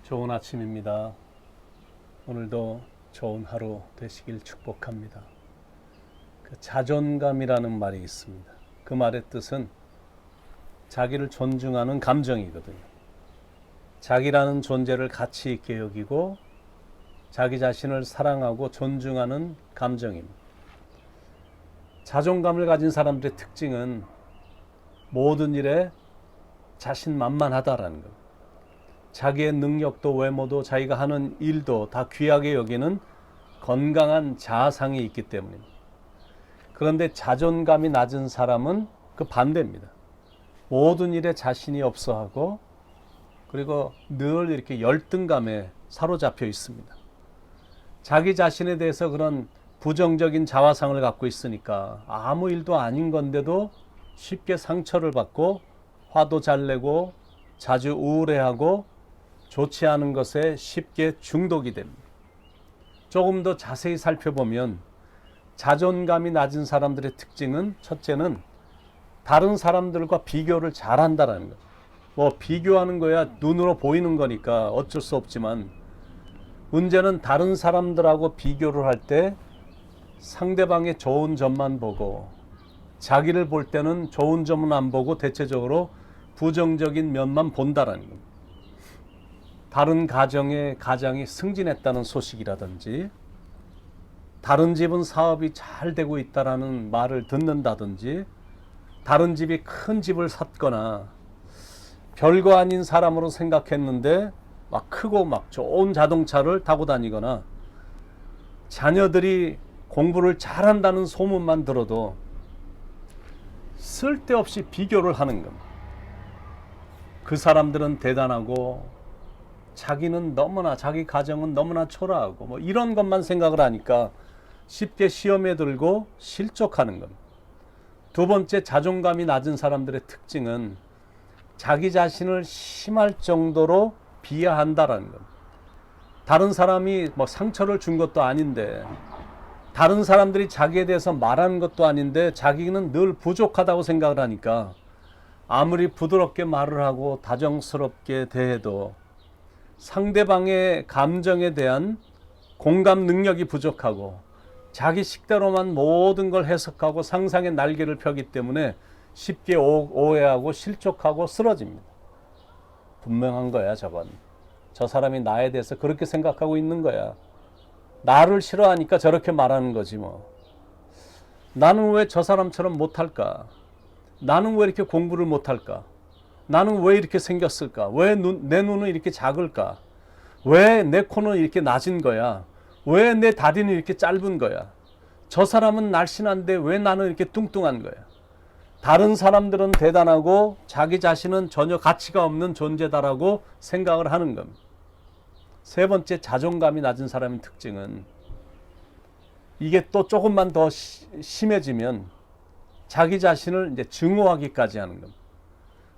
좋은 아침입니다. 오늘도 좋은 하루 되시길 축복합니다. 자존감이라는 말이 있습니다. 그 말의 뜻은 자기를 존중하는 감정이거든요. 자기라는 존재를 가치 있게 여기고 자기 자신을 사랑하고 존중하는 감정입니다. 자존감을 가진 사람들의 특징은 모든 일에 자신만만하다라는 것. 자기의 능력도 외모도 자기가 하는 일도 다 귀하게 여기는 건강한 자아상이 있기 때문입니다. 그런데 자존감이 낮은 사람은 그 반대입니다. 모든 일에 자신이 없어하고 그리고 늘 이렇게 열등감에 사로잡혀 있습니다. 자기 자신에 대해서 그런 부정적인 자화상을 갖고 있으니까 아무 일도 아닌 건데도 쉽게 상처를 받고 화도 잘 내고 자주 우울해하고 좋지 않은 것에 쉽게 중독이 됩니다. 조금 더 자세히 살펴보면 자존감이 낮은 사람들의 특징은 첫째는 다른 사람들과 비교를 잘한다는 것. 뭐 비교하는 거야 눈으로 보이는 거니까 어쩔 수 없지만 문제는 다른 사람들하고 비교를 할 때 상대방의 좋은 점만 보고 자기를 볼 때는 좋은 점은 안 보고 대체적으로 부정적인 면만 본다라는 겁니다. 다른 가장이 승진했다는 소식이라든지 다른 집은 사업이 잘 되고 있다라는 말을 듣는다든지 다른 집이 큰 집을 샀거나 별거 아닌 사람으로 생각했는데 막 크고 막 좋은 자동차를 타고 다니거나 자녀들이 공부를 잘한다는 소문만 들어도 쓸데없이 비교를 하는 겁니다. 그 사람들은 대단하고 자기는 너무나 자기 가정은 너무나 초라하고 뭐 이런 것만 생각을 하니까 쉽게 시험에 들고 실족하는 겁니다. 두 번째, 자존감이 낮은 사람들의 특징은 자기 자신을 심할 정도로 비하한다라는 겁니다. 다른 사람이 뭐 상처를 준 것도 아닌데 다른 사람들이 자기에 대해서 말하는 것도 아닌데 자기는 늘 부족하다고 생각을 하니까 아무리 부드럽게 말을 하고 다정스럽게 대해도 상대방의 감정에 대한 공감 능력이 부족하고 자기 식대로만 모든 걸 해석하고 상상의 날개를 펴기 때문에 쉽게 오해하고 실족하고 쓰러집니다. 분명한 거야 저건. 저 사람이 나에 대해서 그렇게 생각하고 있는 거야. 나를 싫어하니까 저렇게 말하는 거지 뭐. 나는 왜 저 사람처럼 못할까? 나는 왜 이렇게 공부를 못할까? 나는 왜 이렇게 생겼을까? 왜 내 눈은 이렇게 작을까? 왜 내 코는 이렇게 낮은 거야? 왜 내 다리는 이렇게 짧은 거야? 저 사람은 날씬한데 왜 나는 이렇게 뚱뚱한 거야? 다른 사람들은 대단하고 자기 자신은 전혀 가치가 없는 존재다라고 생각을 하는 겁니다. 세 번째, 자존감이 낮은 사람의 특징은 이게 또 조금만 더 심해지면 자기 자신을 이제 증오하기까지 하는 겁니다.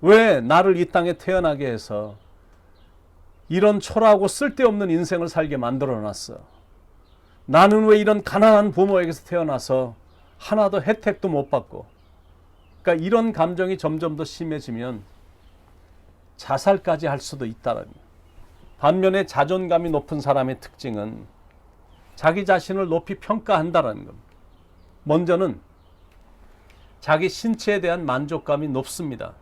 왜 나를 이 땅에 태어나게 해서 이런 초라하고 쓸데없는 인생을 살게 만들어 놨어? 나는 왜 이런 가난한 부모에게서 태어나서 하나도 혜택도 못 받고? 그러니까 이런 감정이 점점 더 심해지면 자살까지 할 수도 있다는 거예요. 반면에 자존감이 높은 사람의 특징은 자기 자신을 높이 평가한다는 겁니다. 먼저는 자기 신체에 대한 만족감이 높습니다.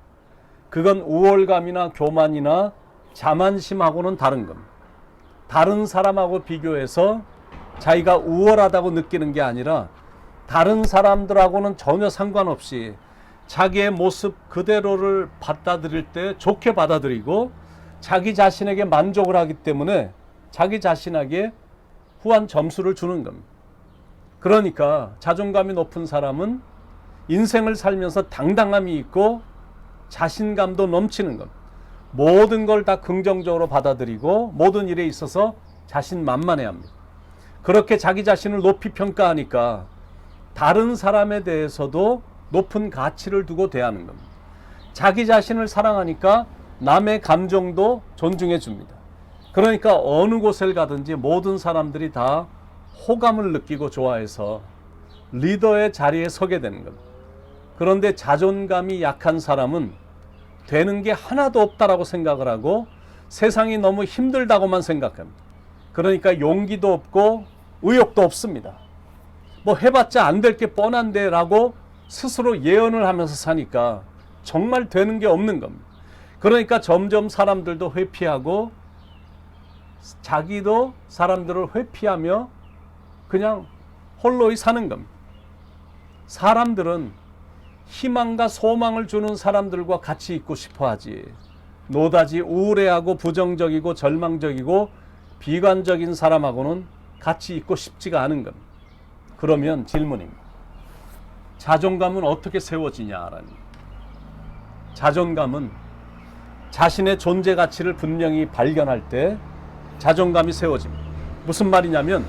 그건 우월감이나 교만이나 자만심하고는 다른 겁니다. 다른 사람하고 비교해서 자기가 우월하다고 느끼는 게 아니라 다른 사람들하고는 전혀 상관없이 자기의 모습 그대로를 받아들일 때 좋게 받아들이고 자기 자신에게 만족을 하기 때문에 자기 자신에게 후한 점수를 주는 겁니다. 그러니까 자존감이 높은 사람은 인생을 살면서 당당함이 있고 자신감도 넘치는 겁니다. 모든 걸 다 긍정적으로 받아들이고 모든 일에 있어서 자신만만해합니다. 그렇게 자기 자신을 높이 평가하니까 다른 사람에 대해서도 높은 가치를 두고 대하는 겁니다. 자기 자신을 사랑하니까 남의 감정도 존중해 줍니다. 그러니까 어느 곳을 가든지 모든 사람들이 다 호감을 느끼고 좋아해서 리더의 자리에 서게 되는 겁니다. 그런데 자존감이 약한 사람은 되는 게 하나도 없다라고 생각을 하고 세상이 너무 힘들다고만 생각합니다. 그러니까 용기도 없고 의욕도 없습니다. 뭐 해봤자 안 될 게 뻔한데 라고 스스로 예언을 하면서 사니까 정말 되는 게 없는 겁니다. 그러니까 점점 사람들도 회피하고 자기도 사람들을 회피하며 그냥 홀로이 사는 겁니다. 사람들은 희망과 소망을 주는 사람들과 같이 있고 싶어 하지, 노다지 우울해하고 부정적이고 절망적이고 비관적인 사람하고는 같이 있고 싶지가 않은 겁니다. 그러면 질문입니다. 자존감은 어떻게 세워지냐라는 거예요. 자존감은 자신의 존재 가치를 분명히 발견할 때 자존감이 세워집니다. 무슨 말이냐면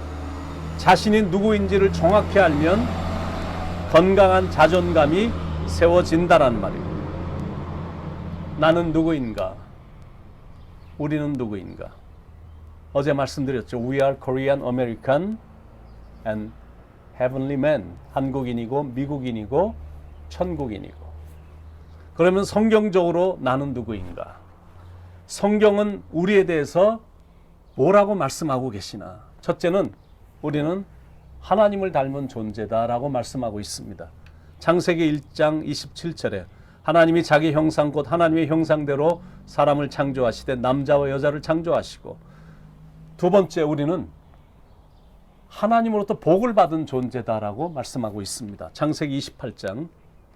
자신이 누구인지를 정확히 알면 건강한 자존감이 세워진다라는 말입니다. 나는 누구인가? 우리는 누구인가? 어제 말씀드렸죠. We are Korean American and Heavenly Man. 한국인이고 미국인이고 천국인이고. 그러면 성경적으로 나는 누구인가? 성경은 우리에 대해서 뭐라고 말씀하고 계시나? 첫째는 우리는 하나님을 닮은 존재다라고 말씀하고 있습니다. 창세기 1장 27절에 하나님이 자기 형상 곧 하나님의 형상대로 사람을 창조하시되 남자와 여자를 창조하시고, 두 번째 우리는 하나님으로부터 복을 받은 존재다라고 말씀하고 있습니다. 창세기 1장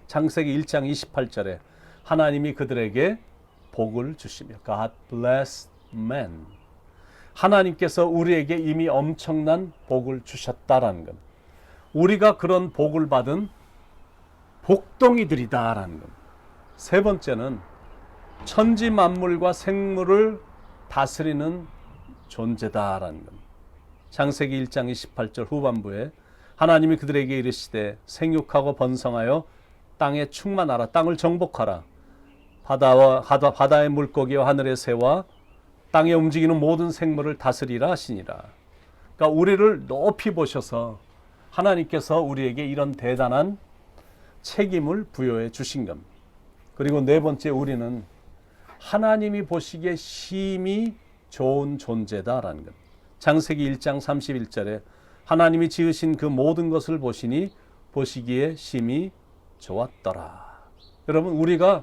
28절에 하나님이 그들에게 복을 주시며 God bless man. 하나님께서 우리에게 이미 엄청난 복을 주셨다라는 것. 우리가 그런 복을 받은 복덩이들이다라는 것. 세 번째는 천지 만물과 생물을 다스리는 존재다라는 것. 창세기 1장 28절 후반부에 하나님이 그들에게 이르시되 생육하고 번성하여 땅에 충만하라. 땅을 정복하라. 바다의 물고기와 하늘의 새와 땅에 움직이는 모든 생물을 다스리라 하시니라. 그러니까 우리를 높이 보셔서 하나님께서 우리에게 이런 대단한 책임을 부여해 주신 겁니다. 그리고 네 번째, 우리는 하나님이 보시기에 심히 좋은 존재다라는 것. 창세기 1장 31절에 하나님이 지으신 그 모든 것을 보시니 보시기에 심히 좋았더라. 여러분, 우리가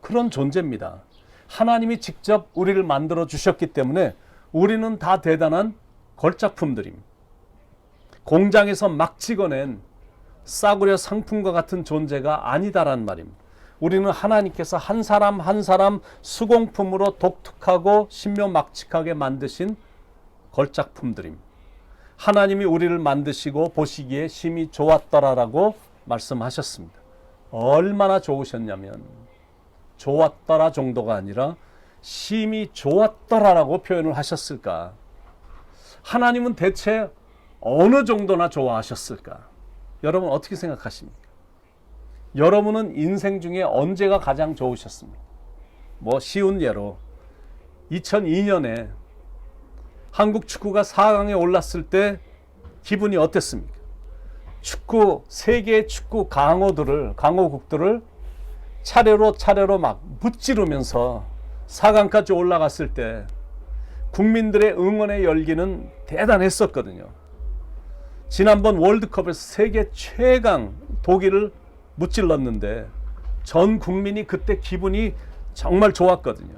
그런 존재입니다. 하나님이 직접 우리를 만들어 주셨기 때문에 우리는 다 대단한 걸작품들입니다. 공장에서 막 찍어낸 싸구려 상품과 같은 존재가 아니다라는 말입니다. 우리는 하나님께서 한 사람 한 사람 수공품으로 독특하고 신묘막측하게 만드신 걸작품들입니다. 하나님이 우리를 만드시고 보시기에 심히 좋았더라라고 말씀하셨습니다. 얼마나 좋으셨냐면 좋았더라 정도가 아니라 심히 좋았더라라고 표현을 하셨을까? 하나님은 대체 어느 정도나 좋아하셨을까? 여러분 어떻게 생각하십니까? 여러분은 인생 중에 언제가 가장 좋으셨습니까? 뭐 쉬운 예로 2002년에 한국 축구가 4강에 올랐을 때 기분이 어땠습니까? 세계 축구 강호국들을 차례로 막 무찌르면서 4강까지 올라갔을 때 국민들의 응원의 열기는 대단했었거든요. 지난번 월드컵에서 세계 최강 독일을 무찔렀는데 전 국민이 그때 기분이 정말 좋았거든요.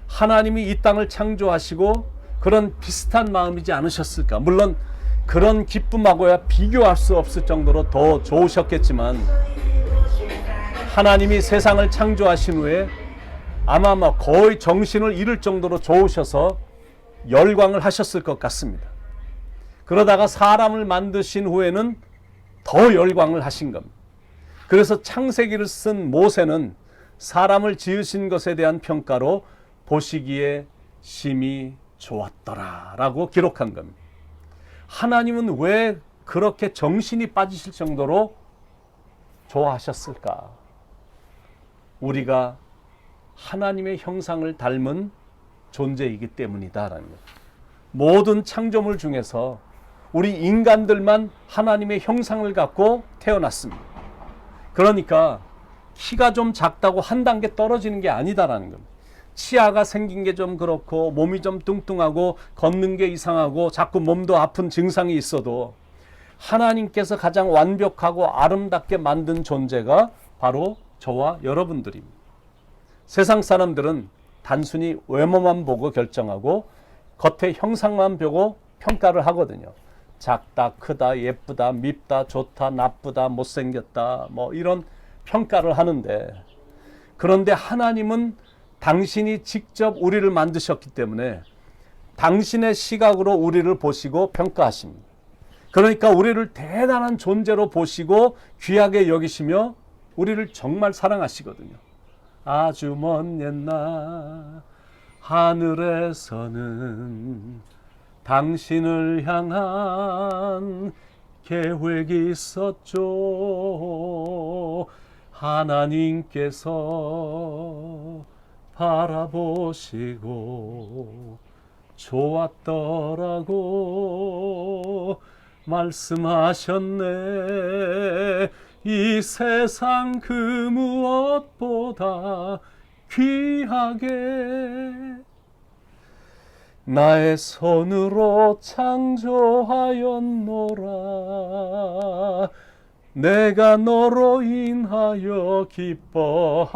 하나님이 이 땅을 창조하시고 그런 비슷한 마음이지 않으셨을까? 물론 그런 기쁨하고야 비교할 수 없을 정도로 더 좋으셨겠지만 하나님이 세상을 창조하신 후에 아마 거의 정신을 잃을 정도로 좋으셔서 열광을 하셨을 것 같습니다. 그러다가 사람을 만드신 후에는 더 열광을 하신 겁니다. 그래서 창세기를 쓴 모세는 사람을 지으신 것에 대한 평가로 보시기에 심히 좋았더라 라고 기록한 겁니다. 하나님은 왜 그렇게 정신이 빠지실 정도로 좋아하셨을까? 우리가 하나님의 형상을 닮은 존재이기 때문이다라는 것. 모든 창조물 중에서 우리 인간들만 하나님의 형상을 갖고 태어났습니다. 그러니까 키가 좀 작다고 한 단계 떨어지는 게 아니다라는 겁니다. 치아가 생긴 게 좀 그렇고 몸이 좀 뚱뚱하고 걷는 게 이상하고 자꾸 몸도 아픈 증상이 있어도 하나님께서 가장 완벽하고 아름답게 만든 존재가 바로 저와 여러분들입니다. 세상 사람들은 단순히 외모만 보고 결정하고 겉의 형상만 보고 평가를 하거든요. 작다, 크다, 예쁘다, 밉다, 좋다, 나쁘다, 못생겼다, 뭐 이런 평가를 하는데, 그런데 하나님은 당신이 직접 우리를 만드셨기 때문에 당신의 시각으로 우리를 보시고 평가하십니다. 그러니까 우리를 대단한 존재로 보시고 귀하게 여기시며 우리를 정말 사랑하시거든요. 아주 먼 옛날 하늘에서는 당신을 향한 계획이 있었죠. 하나님께서 바라보시고 좋았더라고 말씀하셨네. 이 세상 그 무엇보다 귀하게 나의 손으로 창조하였노라. 내가 너로 인하여 기뻐하노라.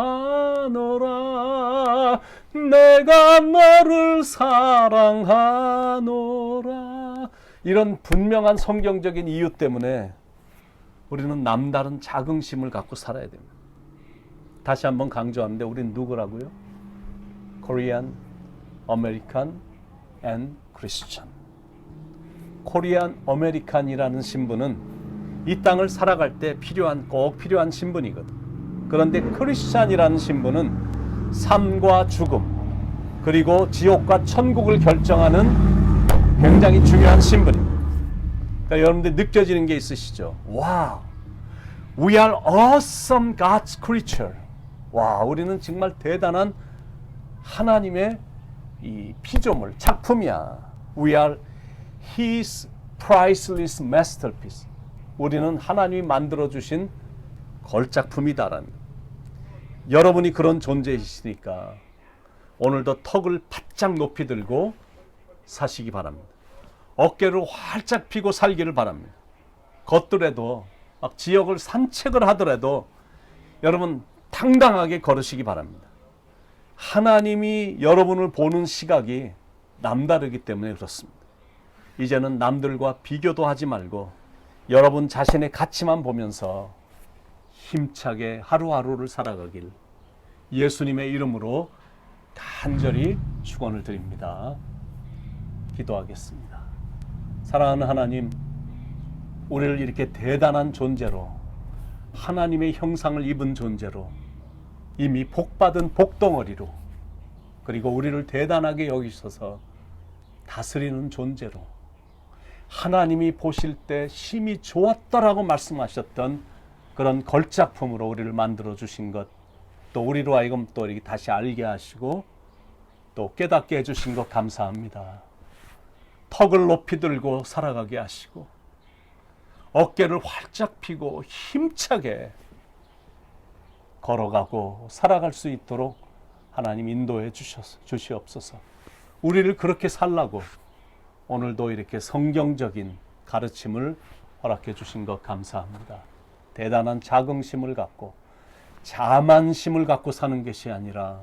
내가 너를 사랑하노라. 이런 분명한 성경적인 이유 때문에 우리는 남다른 자긍심을 갖고 살아야 됩니다. 다시 한번 강조하는데 우리는 누구라고요? Korean, American and Christian. 코리안 아메리칸이라는 신분은 이 땅을 살아갈 때 꼭 필요한 신분이거든. 그런데 크리스찬이라는 신분은 삶과 죽음 그리고 지옥과 천국을 결정하는 굉장히 중요한 신분입니다. 그러니까 여러분들 느껴지는 게 있으시죠? 와, we are awesome God's creature. 와, 우리는 정말 대단한 하나님의 이 피조물, 작품이야. We are His priceless masterpiece. 우리는 하나님이 만들어주신 걸작품이다라는 것. 여러분이 그런 존재이시니까 오늘도 턱을 바짝 높이 들고 사시기 바랍니다. 어깨를 활짝 펴고 살기를 바랍니다. 걷더라도 막 지역을 산책을 하더라도 여러분 당당하게 걸으시기 바랍니다. 하나님이 여러분을 보는 시각이 남다르기 때문에 그렇습니다. 이제는 남들과 비교도 하지 말고 여러분 자신의 가치만 보면서 힘차게 하루하루를 살아가길 예수님의 이름으로 간절히 축원을 드립니다. 기도하겠습니다. 사랑하는 하나님, 우리를 이렇게 대단한 존재로, 하나님의 형상을 입은 존재로, 이미 복받은 복덩어리로, 그리고 우리를 대단하게 여기셔서 다스리는 존재로, 하나님이 보실 때 심히 좋았다라고 말씀하셨던 그런 걸작품으로 우리를 만들어 주신 것, 또 우리로 하여금 또 이렇게 다시 알게 하시고 또 깨닫게 해주신 것 감사합니다. 턱을 높이 들고 살아가게 하시고 어깨를 활짝 펴고 힘차게 걸어가고 살아갈 수 있도록 하나님 인도해 주시옵소서. 우리를 그렇게 살라고 오늘도 이렇게 성경적인 가르침을 허락해 주신 것 감사합니다. 대단한 자긍심을 갖고 자만심을 갖고 사는 것이 아니라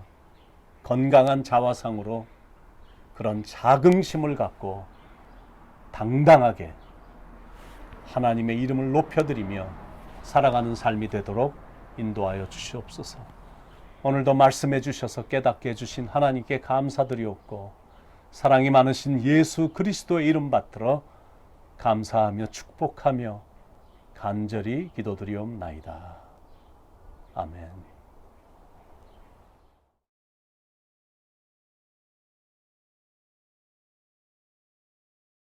건강한 자화상으로 그런 자긍심을 갖고 당당하게 하나님의 이름을 높여드리며 살아가는 삶이 되도록 인도하여 주시옵소서. 오늘도 말씀해 주셔서 깨닫게 해주신 하나님께 감사드리옵고 사랑이 많으신 예수 그리스도의 이름 받들어 감사하며 축복하며 간절히 기도드리옵나이다. 아멘.